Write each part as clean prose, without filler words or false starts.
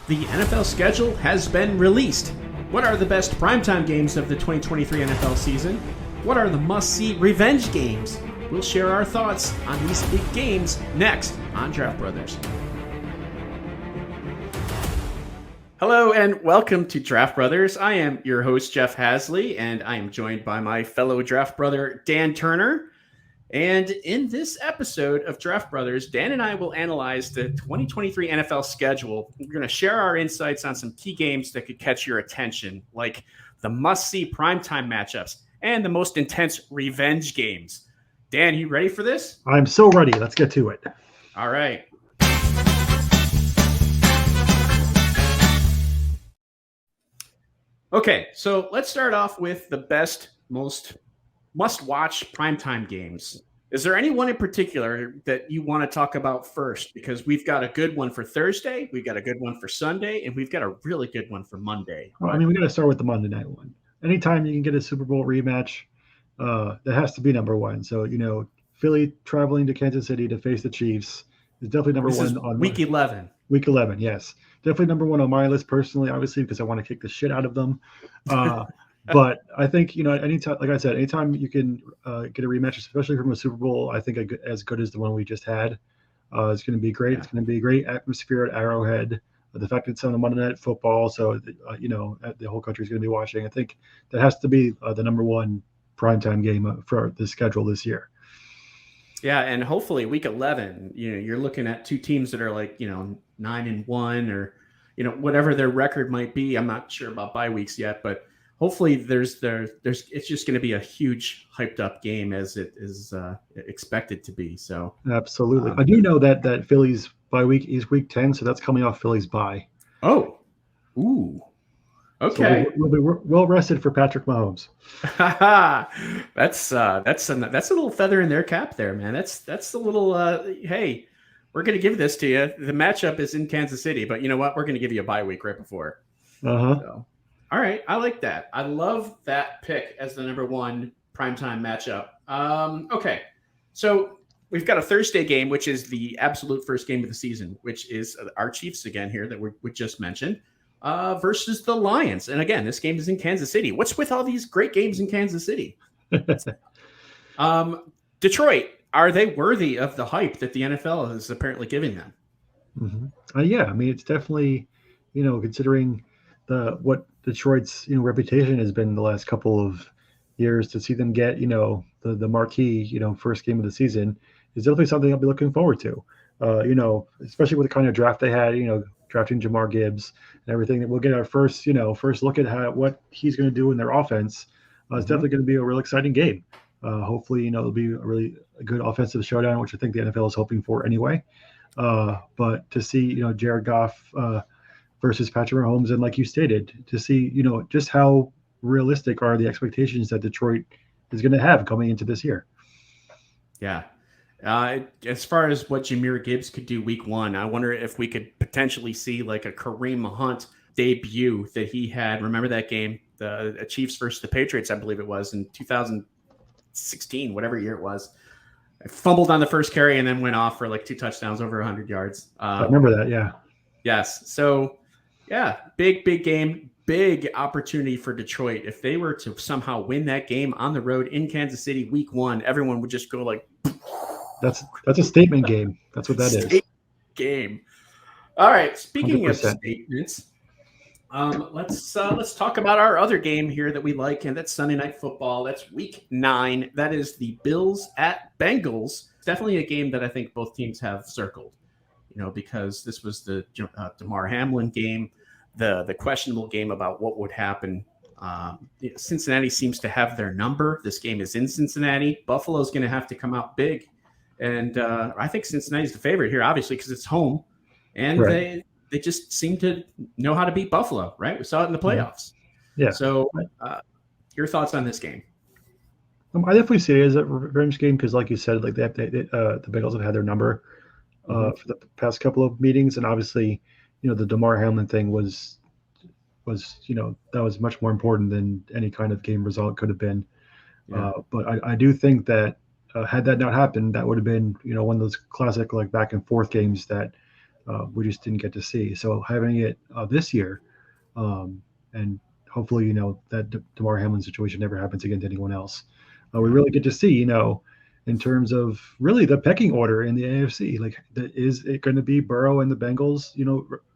The NFL schedule has been released. What are the best primetime games of the 2023 NFL season? What are the must-see revenge games? We'll share our thoughts on these big games next on Draft Brothers. Hello and welcome to Draft Brothers. I am your host, Jeff Hasley, and I am joined by my fellow draft brother, Dan Turner. And in this episode of Draft Brothers, Dan and I will analyze the 2023 NFL schedule. We're going to share our insights on some key games that could catch your attention, like the must-see primetime matchups and the most intense revenge games. Dan, you ready for this? I'm so ready. Let's get to it. All right. Okay, so let's start off with the best, most must-watch primetime games. Is there any one in particular that you want to talk about first? Because we've got a good one for Thursday, we've got a good one for Sunday, and we've got a really good one for Monday. Well, we got to start with the Monday night one. Anytime you can get a Super Bowl rematch, that has to be number one. So, Philly traveling to Kansas City to face the Chiefs is definitely number one on week 11. Week 11, yes. Definitely number one on my list personally, obviously, because I want to kick the shit out of them. But I think, anytime, like I said, anytime you can get a rematch, especially from a Super Bowl, I think as good as the one we just had, it's going to be great. Yeah. It's going to be a great atmosphere at Arrowhead. The fact that it's on a Monday Night Football, so, the whole country is going to be watching. I think that has to be the number one primetime game for the schedule this year. Yeah, and hopefully week 11, you're looking at two teams that are like, 9-1 or, whatever their record might be. I'm not sure about bye weeks yet, but hopefully there's it's just going to be a huge hyped up game as it is expected to be. So absolutely. I do know that Philly's bye week is week 10, so that's coming off Philly's bye. Oh, ooh. Okay. So we'll be well rested for Patrick Mahomes. That's a little feather in their cap there, man. That's a little hey, we're going to give this to you. The matchup is in Kansas City, but you know what? We're going to give you a bye week right before. So, all right, I like that. I love that pick as the number one primetime matchup. Okay, so we've got a Thursday game, which is the absolute first game of the season, which is our Chiefs again here that we just mentioned. Versus the Lions. And again, this game is in Kansas City. What's with all these great games in Kansas City? Detroit, are they worthy of the hype that the NFL is apparently giving them? Mm-hmm. Yeah, it's definitely, considering what Detroit's reputation has been the last couple of years, to see them get the marquee first game of the season is definitely something I'll be looking forward to. Especially with the kind of draft they had, drafting Jamar Gibbs and everything. We'll get our first look at what he's going to do in their offense. It's definitely going to be a real exciting game. Hopefully, it'll be a really good offensive showdown, which I think the NFL is hoping for anyway. But to see, Jared Goff versus Patrick Mahomes, and like you stated, to see, just how realistic are the expectations that Detroit is going to have coming into this year. Yeah. As far as what Jahmyr Gibbs could do week one, I wonder if we could potentially see like a Kareem Hunt debut that he had. Remember that game, the Chiefs versus the Patriots, I believe it was in 2016, whatever year it was. I fumbled on the first carry and then went off for like 2 touchdowns over 100 yards. I remember that, yeah. Yes. So, yeah, big game, big opportunity for Detroit. If they were to somehow win that game on the road in Kansas City week one, everyone would just go like... That's a statement game. That's what that is. Game. All right. Speaking 100%. of statements, let's talk about our other game here that we like, and that's Sunday Night Football. That's week 9. That is the Bills at Bengals. It's definitely a game that I think both teams have circled, because this was the Damar Hamlin game, the questionable game about what would happen. Cincinnati seems to have their number. This game is in Cincinnati. Buffalo's going to have to come out big. And I think Cincinnati's the favorite here, obviously, because it's home. And right. They just seem to know how to beat Buffalo, right? We saw it in the playoffs. Yeah. So your thoughts on this game? I definitely see it as a revenge game because, like you said, like the Bengals have had their number for the past couple of meetings. And obviously, the Damar Hamlin thing was that was much more important than any kind of game result could have been. Yeah. But I do think that had that not happened, that would have been, one of those classic like back and forth games that we just didn't get to see. So having it this year, and hopefully, that Damar Hamlin situation never happens again to anyone else. We really get to see, in terms of really the pecking order in the AFC. Like, is it going to be Burrow and the Bengals,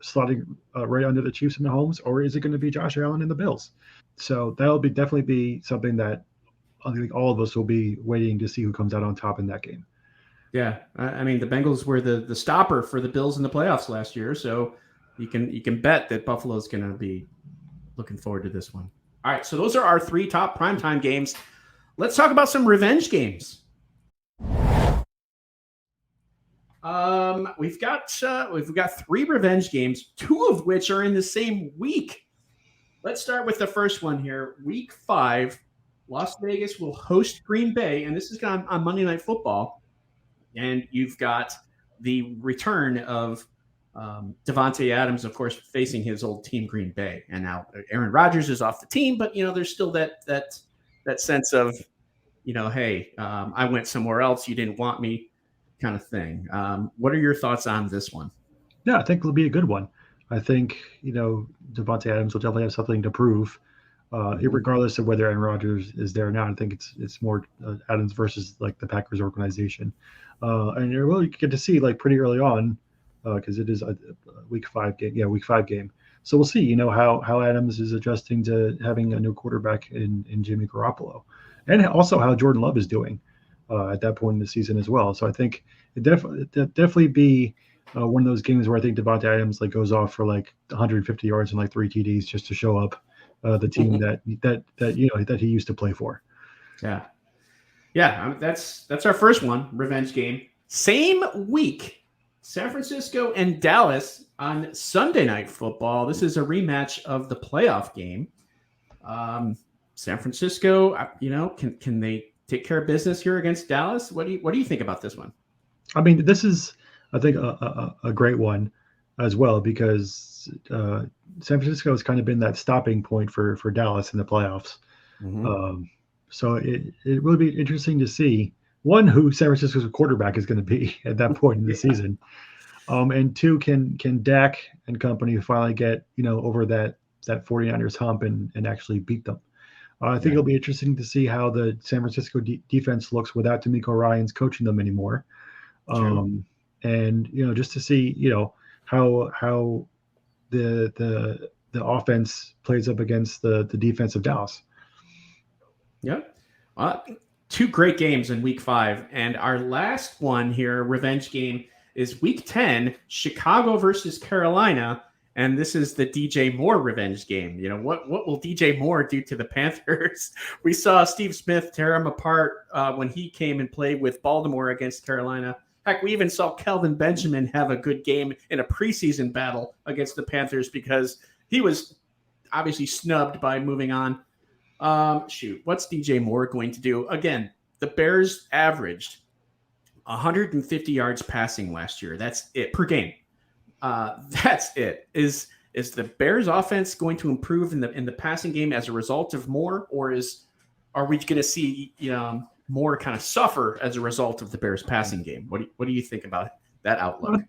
slotting right under the Chiefs and Mahomes, or is it going to be Josh Allen and the Bills? So that'll definitely be something that I think all of us will be waiting to see who comes out on top in that game. Yeah, I mean the Bengals were the stopper for the Bills in the playoffs last year, so you can bet that Buffalo's going to be looking forward to this one. All right, so those are our 3 top primetime games. Let's talk about some revenge games. We've got 3 revenge games, 2 of which are in the same week. Let's start with the first one here. Week 5, Las Vegas will host Green Bay, and this is on Monday Night Football. And you've got the return of Davante Adams, of course, facing his old team, Green Bay. And now Aaron Rodgers is off the team, but there's still that sense of, hey, I went somewhere else, you didn't want me, kind of thing. What are your thoughts on this one? Yeah, I think it'll be a good one. I think Davante Adams will definitely have something to prove, regardless of whether Aaron Rodgers is there or not. I think it's more Adams versus like the Packers organization, and you're really get to see like pretty early on because it is a week 5 game. Yeah, week 5 game. So we'll see. How Adams is adjusting to having a new quarterback in Jimmy Garoppolo, and also how Jordan Love is doing at that point in the season as well. So I think it definitely be one of those games where I think Davante Adams like goes off for like 150 yards and like 3 TDs just to show up the team that he used to play for. Yeah. That's our first one, revenge game. Same week, San Francisco and Dallas on Sunday Night Football. This is a rematch of the playoff game. San Francisco, can they take care of business here against Dallas? What do you think about this one? I mean, this is, I think, a great one as well because San Francisco has kind of been that stopping point for Dallas in the playoffs. Mm-hmm. So it will be interesting to see, one, who San Francisco's quarterback is going to be at that point in the season. And 2, can Dak and company finally get, over that 49ers hump and actually beat them? I think it'll be interesting to see how the San Francisco defense looks without DeMeco Ryans coaching them anymore. And just to see how the offense plays up against the defense of Dallas. Yeah, 2 great games in week 5, and our last one here, revenge game, is week 10, Chicago versus Carolina, and this is the DJ Moore revenge game. What will DJ Moore do to the Panthers? We saw Steve Smith tear him apart when he came and played with Baltimore against Carolina. Heck, we even saw Kelvin Benjamin have a good game in a preseason battle against the Panthers because he was obviously snubbed by moving on. What's DJ Moore going to do? Again, the Bears averaged 150 yards passing last year. That's it per game. That's it. Is the Bears offense going to improve in the passing game as a result of Moore, or are we going to see Moore kind of suffer as a result of the Bears passing game? What do you think about that outlook?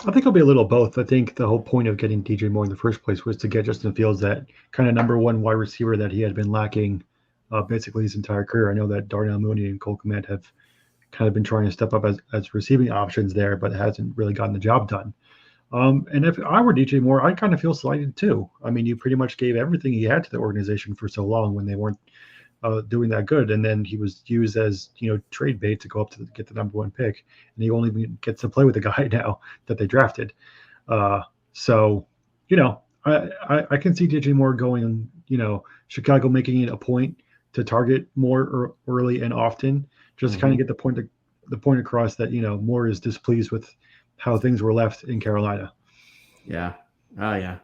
I think it'll be a little both. I think the whole point of getting DJ Moore in the first place was to get Justin Fields that kind of number 1 wide receiver that he had been lacking basically his entire career. I know that Darnell Mooney and Cole Kmet have kind of been trying to step up as receiving options there, but hasn't really gotten the job done. And if I were DJ Moore, I'd kind of feel slighted too. I mean, you pretty much gave everything he had to the organization for so long when they weren't doing that good, and then he was used as trade bait to go up to get the number 1 pick, and he only gets to play with the guy now that they drafted. So I can see DJ Moore going, Chicago making it a point to target Moore early and often, just to kind of get the point across that Moore is displeased with how things were left in Carolina. Yeah. Oh yeah.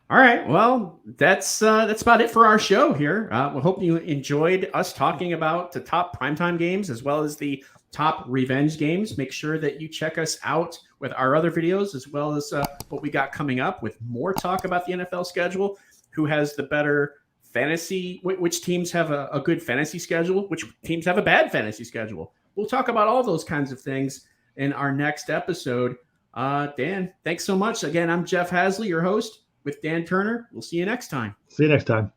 All right. Well, that's about it for our show here. We hope you enjoyed us talking about the top primetime games as well as the top revenge games. Make sure that you check us out with our other videos as well as what we got coming up with more talk about the NFL schedule, who has the better fantasy, which teams have a good fantasy schedule, which teams have a bad fantasy schedule. We'll talk about all those kinds of things in our next episode. Dan, thanks so much. Again, I'm Jeff Hasley, your host with Dan Turner. We'll see you next time. See you next time.